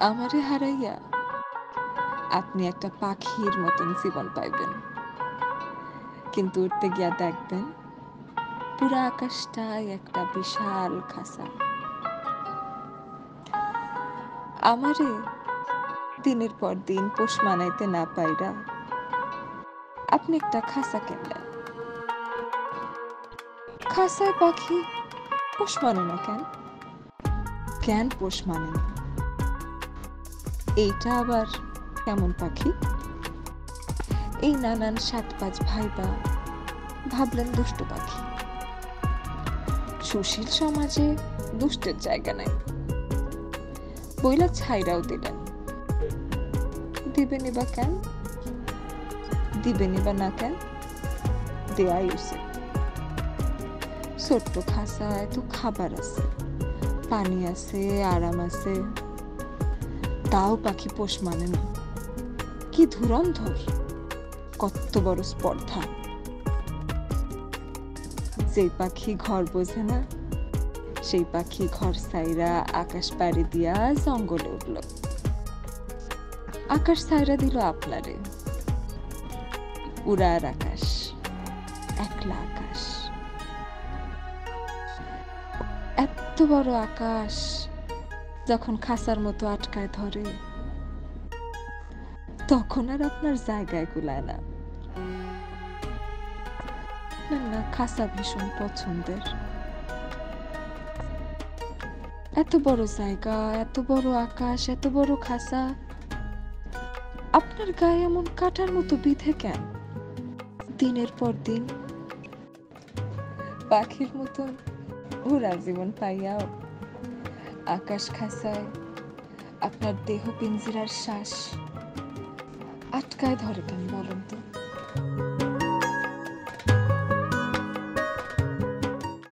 আমারে হারাইয়া আপনি একটা পাখির মতন জীবন পাইবেন। কিন্তু উঠতে গিয়া দেখবেন পুরা আকাশটাই একটা বিশাল খাঁচা। আমারে দিনের পর দিন পোষ মানাইতে না পাইরা আপনি একটা খাঁচা কিনলেন। খাঁচায় পাখি পোষ মানে না কেন? কেন পোষ মানে না? এইটা আবার কেমন পাখি? এই নানান সাত পাঁচ ভাইবা ভাবলেন দুষ্ট পাখি। সুশীল সমাজে দুষ্টের জায়গা নাই বইলা ছাইরাও দিলেন। দিবেনি বা কেন? দিবেনি বা না কেন? দেয়াই উচিত। ছোট্ট খাঁচায় তো খাবার আছে, পানি আছে, আরাম আছে, তাও পাখি পোষ মানে না। কি ধুরন্ধর, কত বড় স্পর্ধা! যেই পাখি ঘর বোঝে না সেই পাখি ঘর ছাইরা আকাশ পাড়ি দিয়া জঙ্গলে উঠল। আকাশ ছাইরা দিল আপনারে। উড়ার আকাশ, একলা আকাশ। এত বড় আকাশ যখন খাঁচার মতো আটকায় ধরে, তখন আর আপনার জায়গায় কুলায় না। না, খাঁচা ভীষণ পছন্দের। এত বড় জায়গা, এত বড় আকাশ, এত বড় খাঁচা, আপনার গায়ে এমন কাঁটার মতো বিঁধে কেন? দিনের পর দিন পাখির মতন উড়ার জীবন পাইয়াও আকাশ খাঁচায় আপনার দেহ পিঞ্জিরার শ্বাস আটকায় ধরে কেন বলেন তো?